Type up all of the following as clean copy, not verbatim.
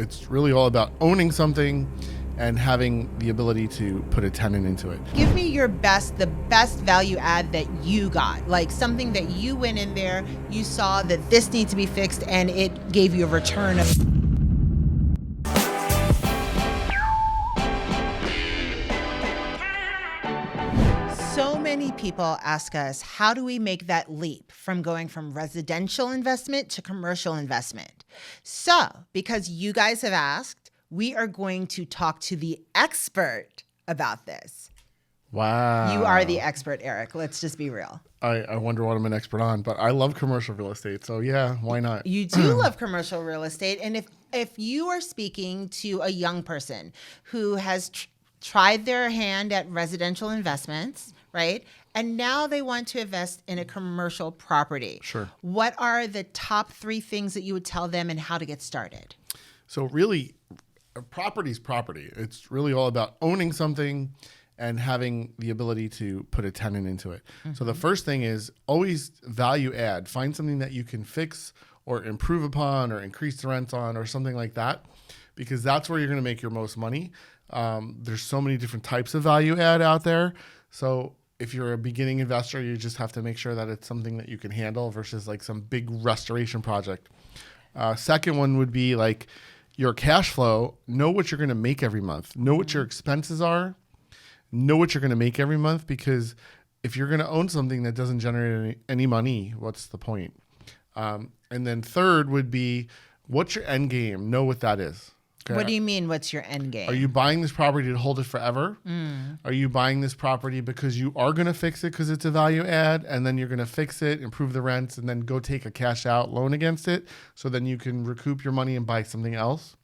It's really all about owning something and having the ability to put a tenant into it. Give me the best value add that you got, like something that you went in there, you saw that this needs to be fixed, and it gave you a return of. So many people ask us, how do we make that leap from going from residential investment to commercial investment? So, because you guys have asked, we are going to talk to the expert about this. Wow. You are the expert, Eric. Let's just be real. I wonder what I'm an expert on, but I love commercial real estate. So yeah, why not? You do love commercial real estate. And if you are speaking to a young person who has tried their hand at residential investments, right? And now they want to invest in a commercial property. Sure. What are the top 3 things that you would tell them and how to get started? So really, property's property. It's really all about owning something and having the ability to put a tenant into it. Mm-hmm. So the first thing is always value add. Find something that you can fix or improve upon or increase the rents on or something like that, because that's where you're going to make your most money. There's so many different types of value add out there. So if you're a beginning investor, you just have to make sure that it's something that you can handle versus like some big restoration project. Second one would be like your cash flow. Know what you're going to make every month. Know what your expenses are. Know what you're going to make every month, because if you're going to own something that doesn't generate any money, what's the point? And then third would be, what's your end game? Know what that is. Okay? What do you mean, what's your end game? Are you buying this property to hold it forever? Are you buying this property because you are going to fix it because it's a value add, and then you're going to fix it, improve the rents, and then go take a cash out loan against it so then you can recoup your money and buy something else?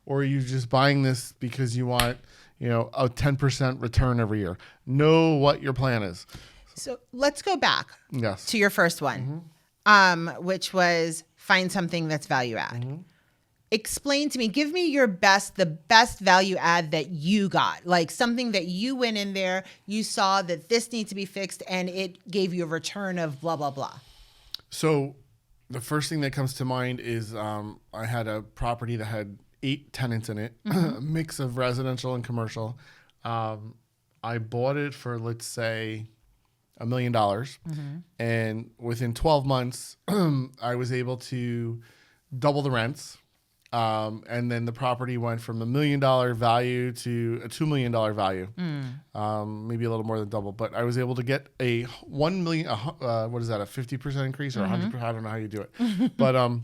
Or are you just buying this because you want, a 10% return every year? Know what your plan is. So let's go back to your first one, which was find something that's value add. Mm-hmm. Explain to me, give me the best value add that you got, like something that you went in there, you saw that this needs to be fixed, and it gave you a return of blah, blah, blah. So the first thing that comes to mind is I had a property that had 8 tenants in it, a mix of residential and commercial. I bought it for, let's say, $1 million. And within 12 months, I was able to double the rents. And then the property went from $1 million value to a $2 million value, maybe a little more than double. But I was able to get a 1 million, what is that, a 50% increase or 100%? I don't know how you do it. But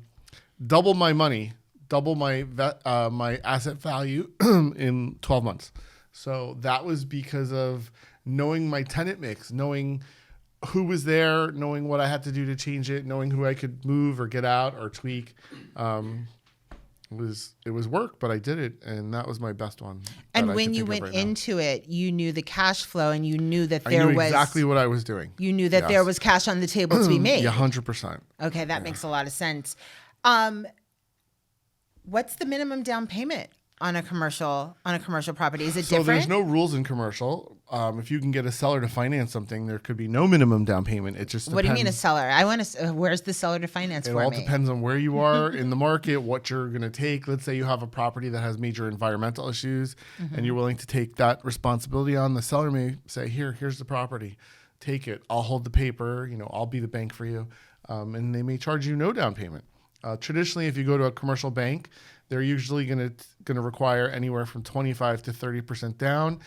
double my money, double my my asset value in 12 months. So that was because of knowing my tenant mix, knowing who was there, knowing what I had to do to change it, knowing who I could move or get out or tweak. It was work, but I did it, and that was my best one. And when you went into it, you knew the cash flow, and you knew that there was... I knew exactly what I was doing. You knew that there was cash on the table to be made. Yeah, 100%. Okay, that makes a lot of sense. What's the minimum down payment on a commercial property? Is it different? So there's no rules in commercial. If you can get a seller to finance something, there could be no minimum down payment. It just depends. What do you mean a seller? I want to. Where's the seller to finance for me? It all depends on where you are in the market, what you're going to take. Let's say you have a property that has major environmental issues, and you're willing to take that responsibility on. The seller may say, here's the property, take it. I'll hold the paper. I'll be the bank for you, and they may charge you no down payment. Traditionally, if you go to a commercial bank, they're usually going to require anywhere from 25 to 30% down.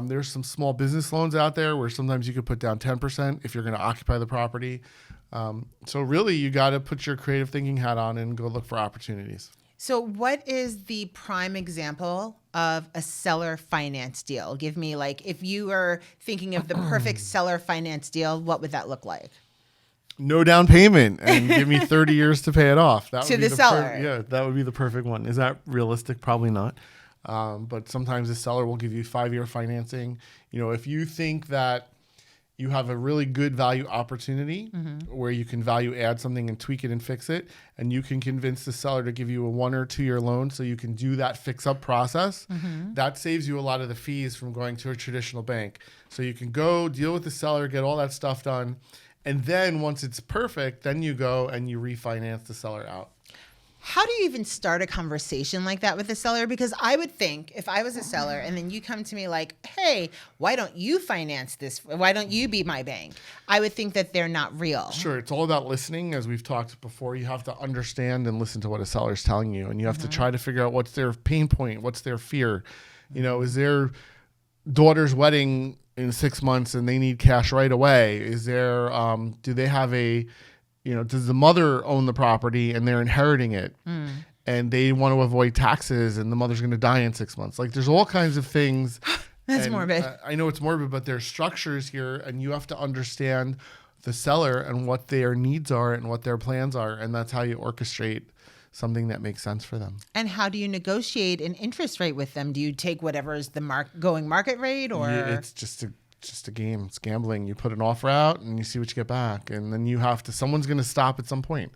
There's some small business loans out there where sometimes you could put down 10% if you're going to occupy the property. So really, you got to put your creative thinking hat on and go look for opportunities. So what is the prime example of a seller finance deal? Give me, if you are thinking of the perfect seller finance deal, what would that look like? No down payment and give me 30 years to pay it off. That to would be the seller. Yeah, that would be the perfect one. Is that realistic? Probably not. But sometimes the seller will give you 5-year financing. If you think that you have a really good value opportunity where you can value add something and tweak it and fix it, and you can convince the seller to give you a 1 or 2 year loan so you can do that fix up process, that saves you a lot of the fees from going to a traditional bank. So you can go deal with the seller, get all that stuff done. And then once it's perfect, then you go and you refinance the seller out. How do you even start a conversation like that with a seller? Because I would think if I was a seller and then you come to me like, hey, why don't you finance this? Why don't you be my bank? I would think that they're not real. Sure. It's all about listening. As we've talked before, you have to understand and listen to what a seller's telling you. And you have to try to figure out what's their pain point, what's their fear. You know, is their daughter's wedding in 6 months and they need cash right away? Is there, do they have does the mother own the property and they're inheriting it and they want to avoid taxes and the mother's going to die in 6 months? Like there's all kinds of things. That's morbid. I know it's morbid, but there's structures here and you have to understand the seller and what their needs are and what their plans are. And that's how you orchestrate something that makes sense for them. And how do you negotiate an interest rate with them? Do you take whatever is the going market rate, or? Yeah, it's just a game. It's gambling. You put an offer out and you see what you get back. And then someone's going to stop at some point.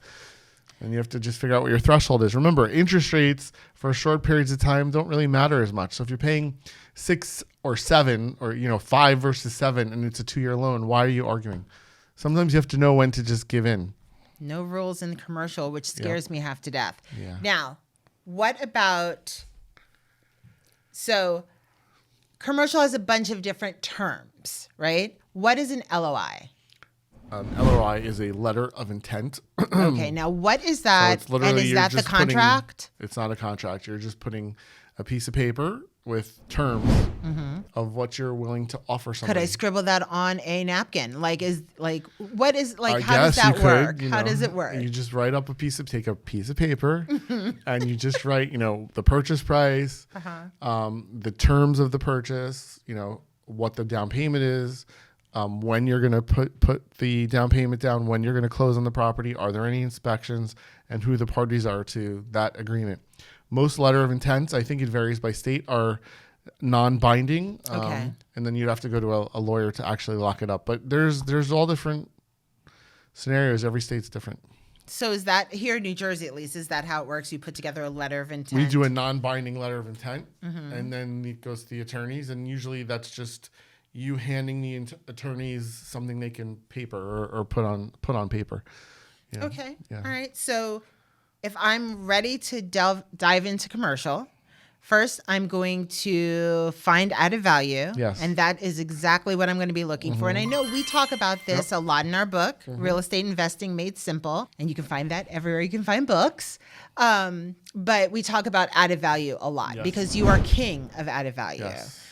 And you have to just figure out what your threshold is. Remember, interest rates for short periods of time don't really matter as much. So if you're paying 6 or 7 or, 5 versus 7 and it's a 2-year loan, why are you arguing? Sometimes you have to know when to just give in. No rules in the commercial, which scares me half to death. Yeah. Now, what about, so commercial has a bunch of different terms, right? What is an LOI? LOI is a letter of intent. Okay, now what is that? So and is that the contract? It's not a contract. You're just putting a piece of paper with terms of what you're willing to offer somebody. Could I scribble that on a napkin? How does Guess that you work? could, How does it work? You just write up take a piece of paper and you just write, the purchase price, the terms of the purchase, what the down payment is, when you're going to put the down payment down, when you're going to close on the property, are there any inspections, and who the parties are to that agreement. Most letter of intents, I think it varies by state, are non-binding. Okay. And then you'd have to go to a lawyer to actually lock it up. But there's all different scenarios. Every state's different. So is that here in New Jersey, at least, is that how it works? You put together a letter of intent? We do a non-binding letter of intent, and then it goes to the attorneys. And usually that's just you handing the attorneys something they can paper or put on paper. Yeah. Okay. Yeah. All right. So if I'm ready to dive into commercial, first I'm going to find added value. Yes. And that is exactly what I'm going to be looking for. And I know we talk about this a lot in our book, Real Estate Investing Made Simple. And you can find that everywhere you can find books. But we talk about added value a lot because you are king of added value. Yes.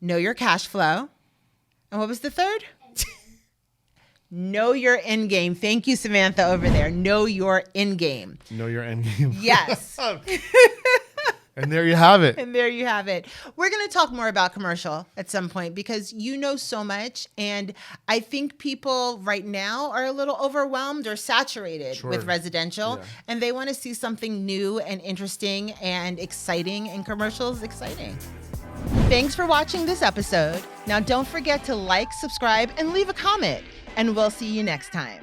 Know your cash flow. And what was the third? Know your end game. Thank you, Samantha, over there. Know your end game. Know your end game. Yes. And there you have it. And there you have it. We're going to talk more about commercial at some point because you know so much. And I think people right now are a little overwhelmed or saturated with residential. Yeah. And they want to see something new and interesting and exciting. And commercial is exciting. Thanks for watching this episode. Now, don't forget to like, subscribe, and leave a comment. And we'll see you next time.